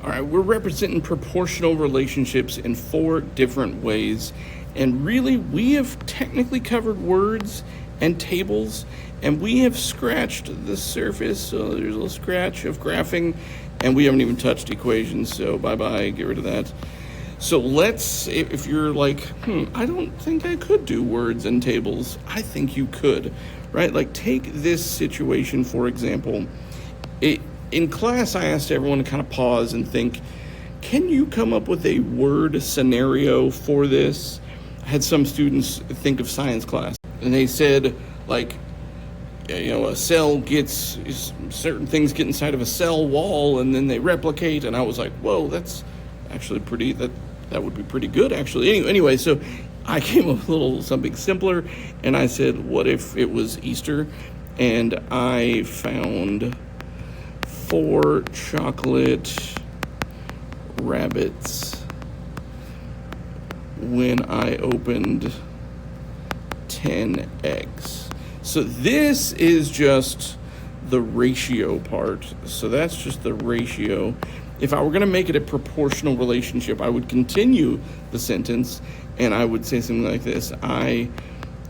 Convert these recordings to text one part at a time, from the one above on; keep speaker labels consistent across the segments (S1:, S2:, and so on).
S1: All right, we're representing proportional relationships in 4 different ways. And really, we have technically covered words and tables, and we have scratched the surface. So there's a little scratch of graphing, and we haven't even touched equations. So bye-bye, get rid of that. So let's, if you're like, I don't think I could do words and tables. I think you could, right? Like take this situation, for example. In class, I asked everyone to kind of pause and think, can you come up with a word scenario for this? I had some students think of science class, and they said, like, a cell gets, certain things get inside of a cell wall, and then they replicate, and I was like, whoa, that's actually that would be pretty good, actually. Anyway, so I came up with a little something simpler, and I said, what if it was Easter, and I found 4 chocolate rabbits when I opened 10 eggs. So this is just the ratio part. So that's just the ratio. If I were going to make it a proportional relationship, I would continue the sentence and I would say something like this. I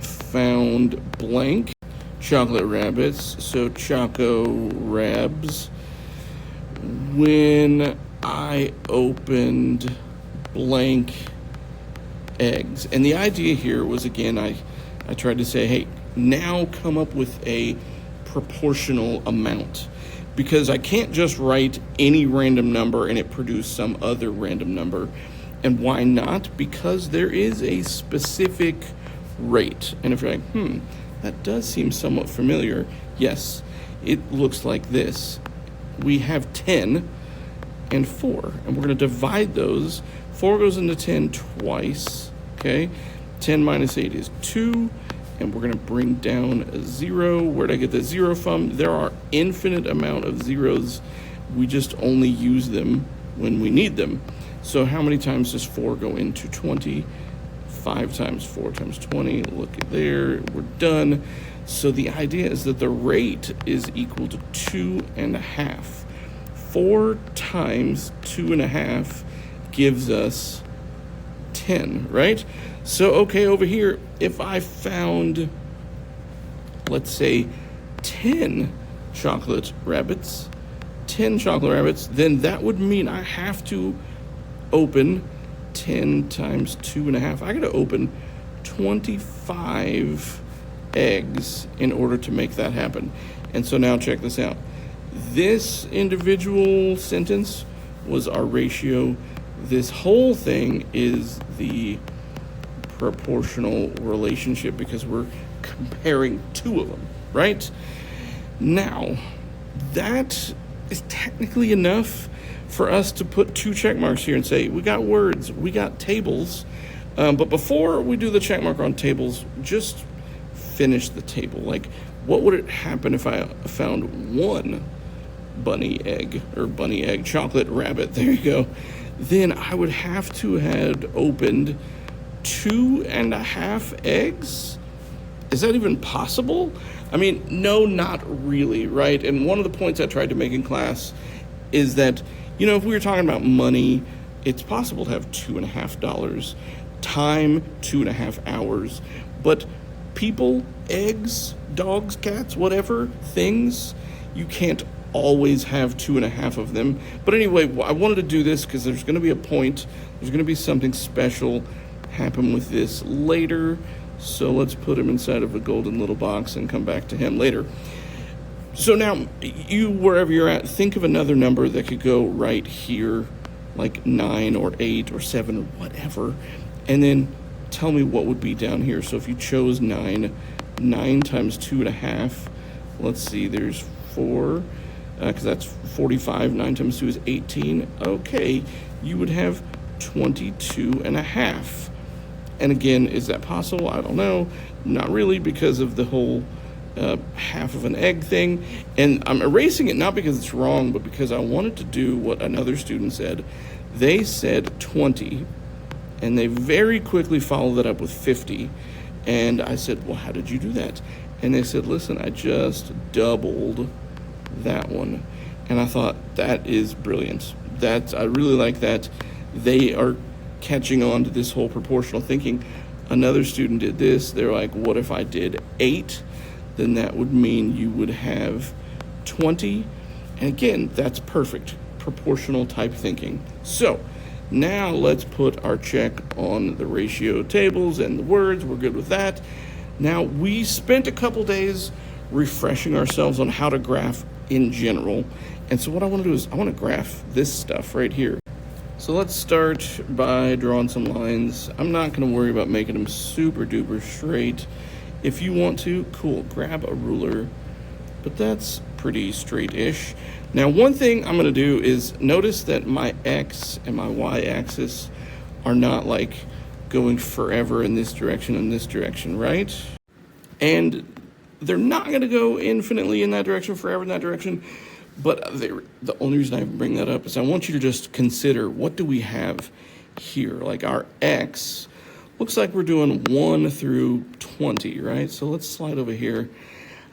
S1: found blank chocolate rabbits, so Choco Rabs, when I opened blank eggs. And the idea here was, again, I tried to say, hey, now come up with a proportional amount, because I can't just write any random number and it produce some other random number. And why not? Because there is a specific rate. And if you're like, that does seem somewhat familiar. Yes, it looks like this. We have 10 and 4, and we're going to divide those. 4 goes into 10 twice, okay? 10 minus 8 is 2, and we're going to bring down a 0. Where'd I get the 0 from? There are infinite amount of zeros. We just only use them when we need them. So how many times does 4 go into 20? 5 times 4 times 20. Look at there. We're done. So the idea is that the rate is equal to 2.5. 4 times 2.5 gives us 10, right? So, okay, over here, if I found, let's say, 10 chocolate rabbits, then that would mean I have to open 10 times 2.5. I got to open 25 eggs in order to make that happen. And so now check this out. This individual sentence was our ratio. This whole thing is the proportional relationship because we're comparing 2 of them, right? Now, that is technically enough for us to put 2 check marks here and say, we got words, we got tables. But before we do the check mark on tables, just finish the table. Like, what would it happen if I found 1 bunny egg chocolate rabbit? There you go. Then I would have to have opened 2.5 eggs. Is that even possible? I mean, no, not really, right? And one of the points I tried to make in class is that, if we were talking about money, it's possible to have $2.50, time 2.5 hours, but people, eggs, dogs, cats, whatever, things, you can't always have 2.5 of them. But anyway, I wanted to do this because there's going to be a point, there's going to be something special happen with this later. So let's put him inside of a golden little box and come back to him later. So now, you, wherever you're at, think of another number that could go right here, like 9 or 8 or 7 or whatever, and then tell me what would be down here. So if you chose 9 times 2.5, let's see, there's 4, because that's 45, 9 times 2 is 18. Okay, you would have 22.5. And again, is that possible? I don't know. Not really, because of the whole half of an egg thing. And I'm erasing it not because it's wrong, but because I wanted to do what another student said. They said 20, and they very quickly followed that up with 50. And I said, well, how did you do that? And they said, listen, I just doubled that one. And I thought, that is brilliant. I really like that they are catching on to this whole proportional thinking. Another student did this. They're like, what if I did 8? Then that would mean you would have 20. And again, that's perfect. Proportional type thinking. So now let's put our check on the ratio tables and the words. We're good with that. Now we spent a couple days refreshing ourselves on how to graph in general. And so what I want to do is I want to graph this stuff right here. So let's start by drawing some lines. I'm not going to worry about making them super duper straight. If you want to, cool, grab a ruler, but that's pretty straight-ish. Now, one thing I'm going to do is notice that my X and my Y axis are not like going forever in this direction and this direction, right? And they're not going to go infinitely in that direction, forever in that direction. But the only reason I bring that up is I want you to just consider, what do we have here? Like our X looks like we're doing 1 through 20, right? So let's slide over here.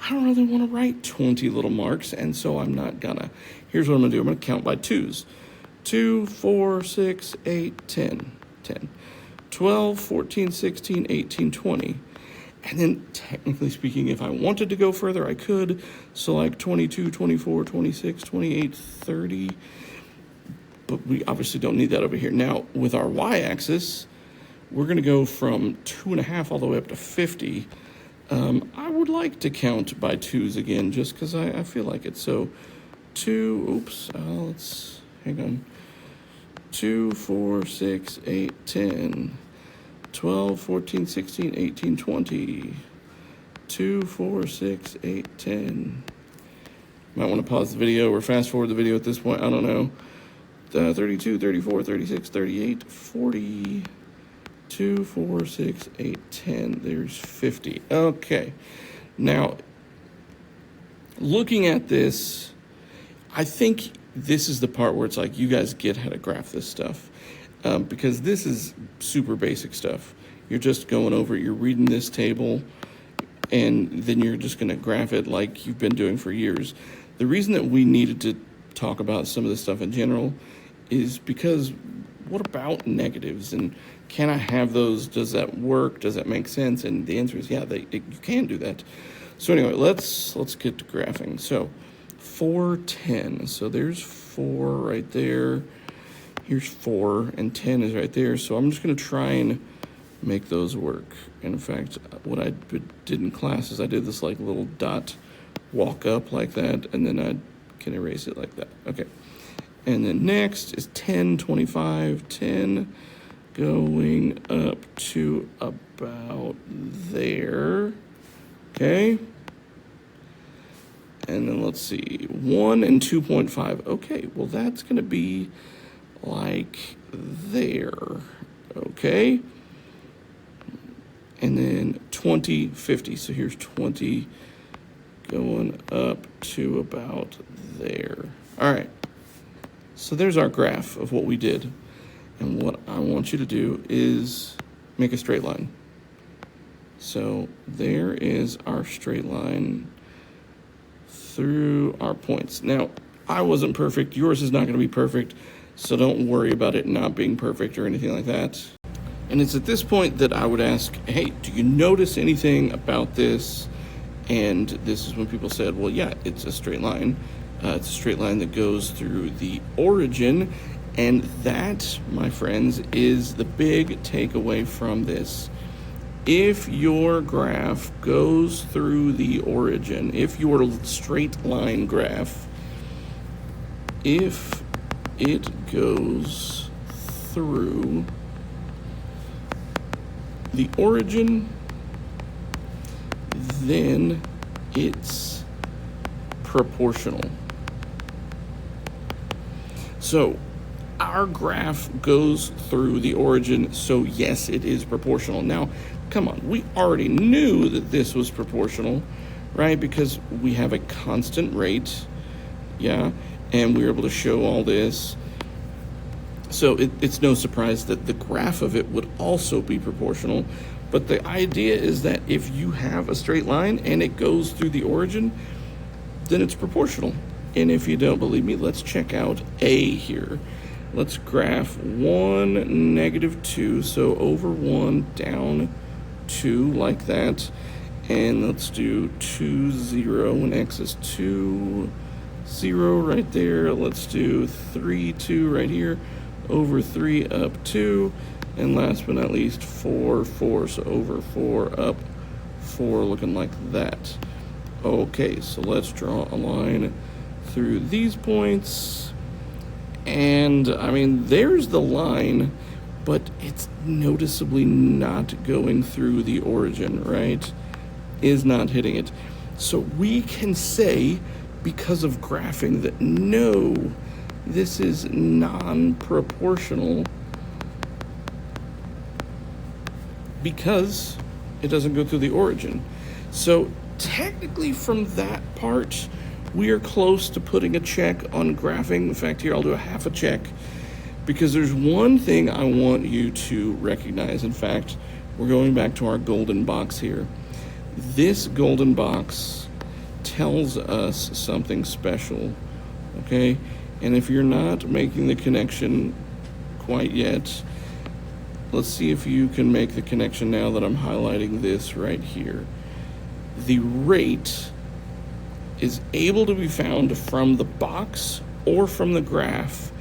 S1: I don't really want to write 20 little marks, and so I'm not gonna. Here's what I'm gonna do. I'm gonna count by 2s. 2, 4, 6, 8, 10, 10, 12, 14, 16, 18, 20. And then, technically speaking, if I wanted to go further, I could. So like 22, 24, 26, 28, 30. But we obviously don't need that over here. Now, with our y-axis, we're going to go from 2.5 all the way up to 50. I would like to count by 2s again, just because I feel like it. So 2, let's, hang on. 2, 4, 6, 8, 10. 12, 14, 16, 18, 20. 2, 4, 6, 8, 10. Might want to pause the video or fast forward the video at this point. I don't know. 32, 34, 36, 38, 40. 2, 4, 6, 8, 10. There's 50. Okay. Now, looking at this, I think this is the part where it's like you guys get how to graph this stuff. Because this is super basic stuff. You're just going over it, you're reading this table, and then you're just going to graph it like you've been doing for years. The reason that we needed to talk about some of this stuff in general is because what about negatives? And can I have those? Does that work? Does that make sense? And the answer is yeah, you can do that. So anyway, let's get to graphing. So 4, 10. So there's 4 right there. Here's 4, and 10 is right there. So I'm just going to try and make those work. And in fact, what I did in class is I did this like little dot walk up like that, and then I can erase it like that. Okay. And then next is 10, 25, 10, going up to about there. Okay. And then let's see, 1 and 2.5. Okay, well that's going to be like there, okay? And then 20, 50. So here's 20 going up to about there. All right. So there's our graph of what we did. And what I want you to do is make a straight line. So there is our straight line through our points. Now, I wasn't perfect. Yours is not going to be perfect. So don't worry about it not being perfect or anything like that. And it's at this point that I would ask, hey, do you notice anything about this? And this is when people said, well, yeah, it's a straight line. It's a straight line that goes through the origin. And that, my friends, is the big takeaway from this. If your graph goes through the origin, if your straight line graph, if it goes through the origin, then it's proportional. So our graph goes through the origin, so yes, it is proportional. Now, come on, we already knew that this was proportional, right? Because we have a constant rate, yeah, and we were able to show all this. So it's no surprise that the graph of it would also be proportional. But the idea is that if you have a straight line and it goes through the origin, then it's proportional. And if you don't believe me, let's check out A here. Let's graph 1, -2, so over 1, down 2, like that. And let's do 2, 0, when x is 2, 0 right there. Let's do 3, 2 right here, over 3, up 2. And last but not least, 4, 4, so over 4, up 4, looking like that. Okay, so let's draw a line through these points. And, I mean, there's the line, but it's noticeably not going through the origin, right? Is not hitting it. So we can say, because of graphing, that no, this is non-proportional because it doesn't go through the origin. So technically from that part, we are close to putting a check on graphing. In fact, here I'll do a half a check, because there's one thing I want you to recognize. In fact, we're going back to our golden box here. This golden box tells us something special, okay? And if you're not making the connection quite yet, let's see if you can make the connection now that I'm highlighting this right here. The rate is able to be found from the box or from the graph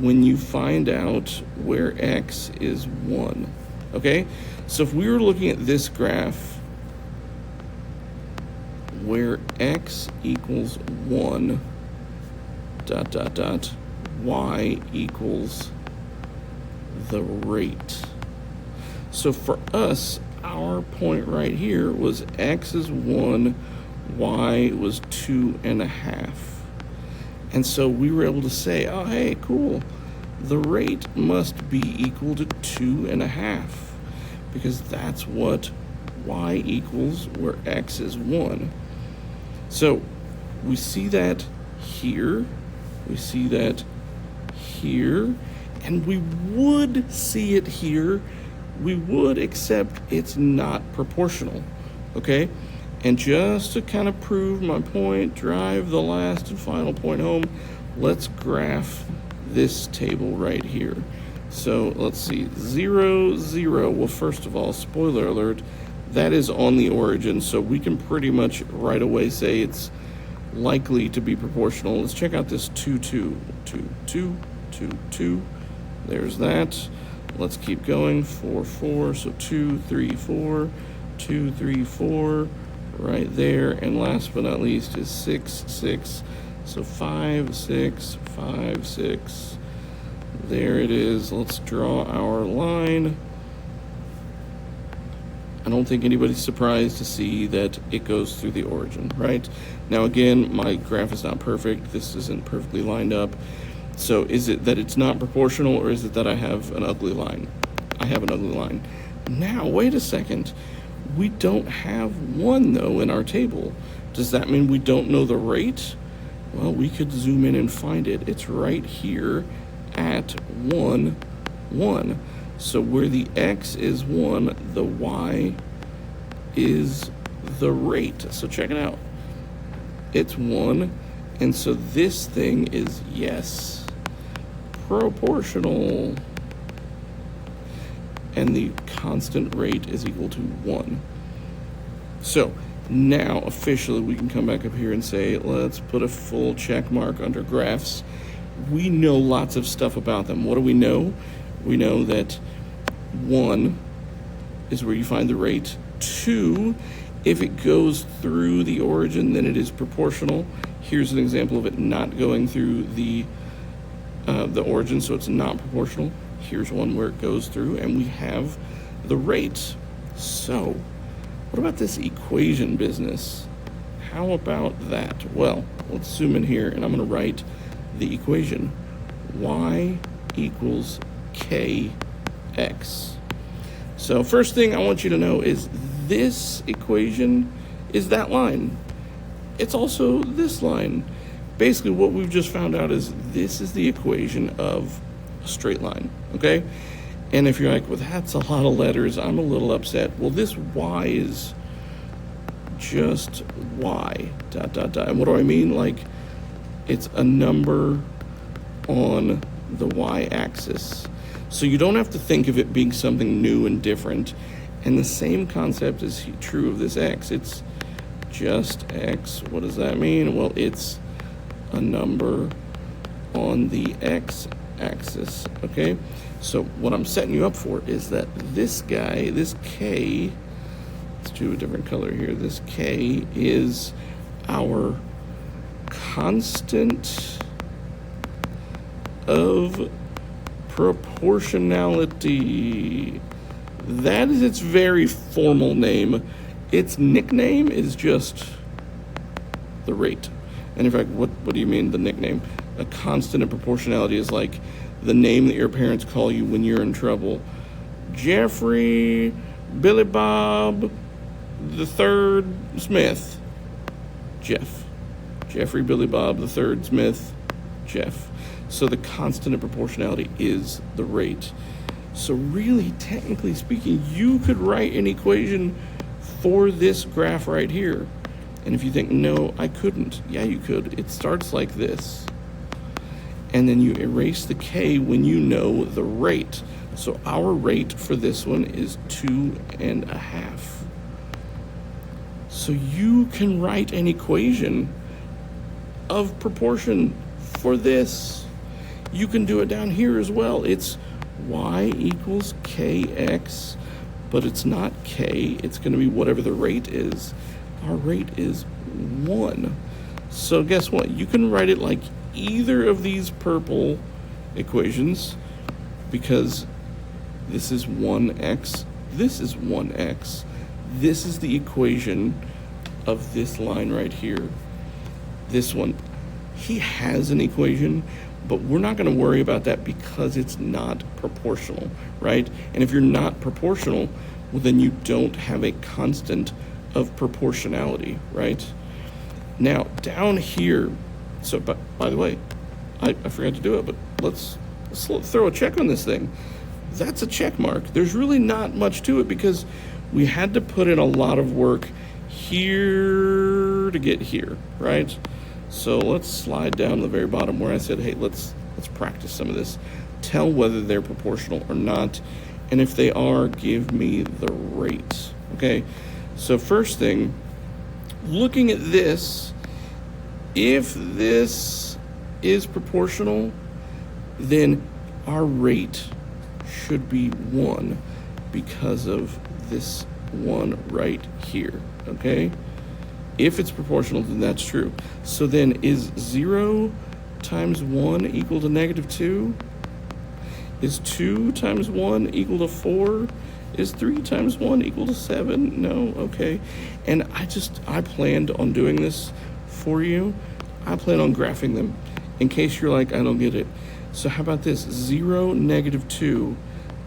S1: when you find out where x is 1, okay? So if we were looking at this graph where x equals 1, ... y equals the rate. So for us, our point right here was x is 1, y was 2.5. And so we were able to say, oh, hey, cool. The rate must be equal to 2.5, because that's what y equals where x is 1. So we see that here, we see that here, and we would see it here. We would, except it's not proportional, okay? And just to kind of prove my point, drive the last and final point home, let's graph this table right here. So let's see, 0, 0. Well, first of all, spoiler alert, that is on the origin, so we can pretty much right away say it's likely to be proportional. Let's check out this 2, 2, 2, 2, 2, 2. There's that. Let's keep going. 4, 4. So 2, 3, 4. 2, 3, 4. Right there. And last but not least is 6, 6. So 5, 6, 5, 6. There it is. Let's draw our line. I don't think anybody's surprised to see that it goes through the origin, right? Now, again, my graph is not perfect. This isn't perfectly lined up. So is it that it's not proportional, or is it that I have an ugly line? I have an ugly line. Now, wait a second. We don't have 1, though, in our table. Does that mean we don't know the rate? Well, we could zoom in and find it. It's right here at 1, 1. So where the x is 1, the y is the rate. So check it out. It's 1, and so this thing is, yes, proportional. And the constant rate is equal to 1. So now officially we can come back up here and say, let's put a full check mark under graphs. We know lots of stuff about them. What do we know? We know that 1 is where you find the rate. 2, if it goes through the origin, then it is proportional. Here's an example of it not going through the origin, so it's not proportional. Here's one where it goes through, and we have the rate. So, what about this equation business? How about that? Well, let's zoom in here, and I'm going to write the equation. Y equals kx. So first thing I want you to know is this equation is that line. It's also this line. Basically what we've just found out is this is the equation of a straight line, okay? And if you're like, well, that's a lot of letters, I'm a little upset. Well, this y is just y, ... And what do I mean? Like, it's a number on the y-axis. So you don't have to think of it being something new and different. And the same concept is true of this x. It's just x. What does that mean? Well, it's a number on the x-axis, okay? So what I'm setting you up for is that this guy, this k, let's do a different color here. This k is our constant of proportionality. That is its very formal name. Its nickname is just the rate. And in fact, what do you mean the nickname? A constant of proportionality is like the name that your parents call you when you're in trouble. Jeffrey, Billy Bob, the third Smith, Jeff. Jeffrey, Billy Bob, the third Smith, Jeff. So the constant of proportionality is the rate. So really, technically speaking, you could write an equation for this graph right here. And if you think, no, I couldn't. Yeah, you could. It starts like this. And then you erase the k when you know the rate. So our rate for this one is 2.5. So you can write an equation of proportion for this. You can do it down here as well. It's y equals kx, but it's not k. It's going to be whatever the rate is. Our rate is 1. So guess what? You can write it like either of these purple equations, because this is 1x, this is 1x. This is the equation of this line right here. This one, he has an equation, but we're not going to worry about that because it's not proportional, right? And if you're not proportional, well, then you don't have a constant of proportionality, right? Now, down here, so by the way, I forgot to do it, but let's throw a check on this thing. That's a check mark. There's really not much to it because we had to put in a lot of work here to get here, right? So let's slide down to the very bottom where I said, hey, let's practice some of this. Tell whether they're proportional or not. And if they are, give me the rate, okay? So first thing, looking at this, if this is proportional, then our rate should be 1 because of this 1 right here, okay? If it's proportional, then that's true. So then is 0 times 1 equal to -2? Is 2 times 1 equal to 4? Is 3 times 1 equal to 7? No, okay. And I planned on doing this for you. I plan on graphing them in case you're like, I don't get it. So how about this? 0, -2.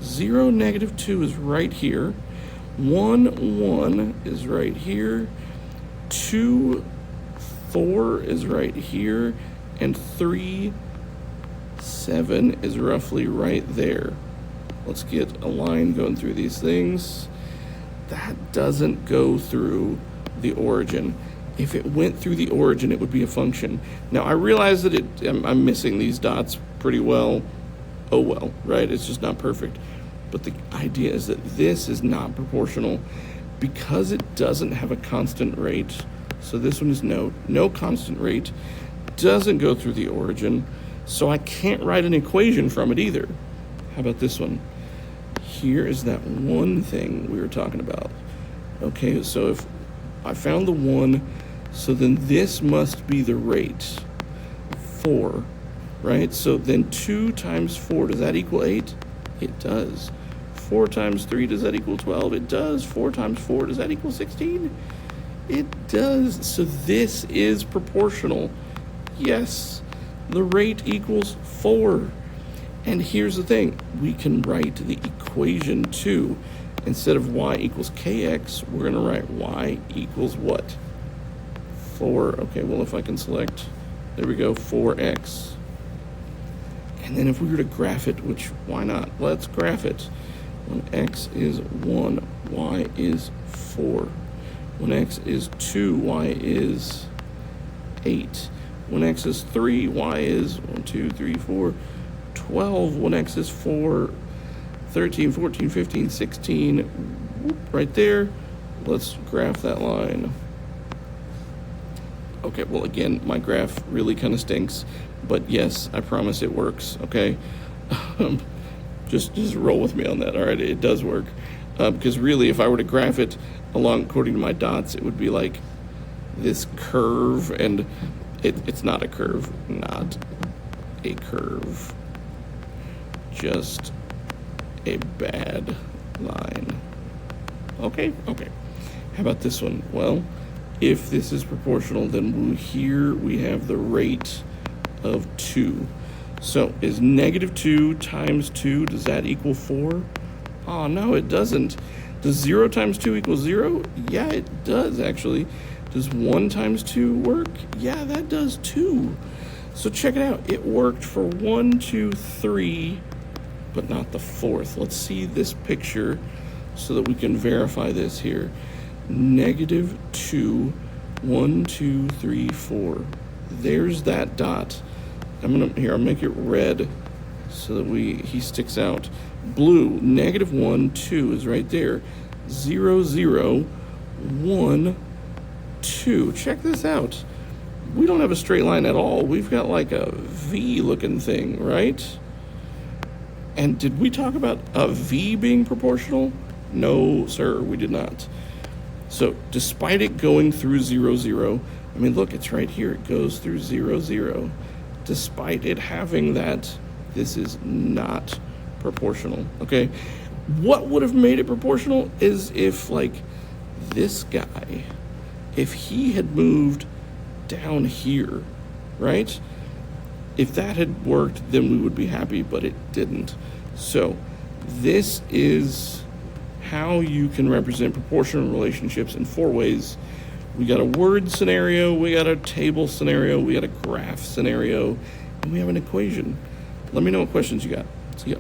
S1: 0, -2 is right here. 1, 1 is right here. 2, 4 is right here. And 3, 7 is roughly right there. Let's get a line going through these things. That doesn't go through the origin. If it went through the origin, it would be a function. Now, I realize that I'm missing these dots pretty well. Oh well, right? It's just not perfect. But the idea is that this is not proportional because it doesn't have a constant rate. So this one is no constant rate. Doesn't go through the origin. So I can't write an equation from it either. How about this one? Here is that one thing we were talking about. Okay, so if I found the 1, so then this must be the rate, 4, right? So then 2 times 4, does that equal 8? It does. 4 times 3, does that equal 12? It does. 4 times 4, does that equal 16? It does. So this is proportional. Yes, the rate equals 4. And here's the thing, we can write the equation too. Instead of y equals kx, we're gonna write y equals what? 4, okay, well if I can select, there we go, 4x. And then if we were to graph it, which why not? Let's graph it. When x is 1, y is 4. When x is 2, y is 8. When x is 3, y is 1, 2, 3, 4, 12, 1x is 4, 13, 14, 15, 16, whoop, right there. Let's graph that line. Okay, well, again, my graph really kind of stinks, but yes, I promise it works, okay? Just roll with me on that, all right? It does work. Because really, if I were to graph it along according to my dots, it would be like this curve, and it's not a curve, not a curve, just a bad line. Okay. How about this one? Well, if this is proportional, then here we have the rate of 2. So is -2 times 2, does that equal 4? Oh, no, it doesn't. Does 0 times 2 equal 0? Yeah, it does, actually. Does 1 times 2 work? Yeah, that does too. So check it out. It worked for 1, 2, 3, but not the 4th. Let's see this picture so that we can verify this here. -2, 1, 2, 3, 4. There's that dot. I'll make it red so that he sticks out. Blue, -1, 2 is right there. 0, 0, 1, 2. Check this out. We don't have a straight line at all. We've got like a V looking thing, right? And did we talk about a V being proportional? No, sir, we did not. So despite it going through 0, 0, I mean, look, it's right here. It goes through 0, 0. Despite it having that, this is not proportional, okay? What would have made it proportional is if, like, this guy, if he had moved down here, right? If that had worked, then we would be happy, but it didn't. So this is how you can represent proportional relationships in 4 ways. We got a word scenario, we got a table scenario, we got a graph scenario, and we have an equation. Let me know what questions you got. See ya.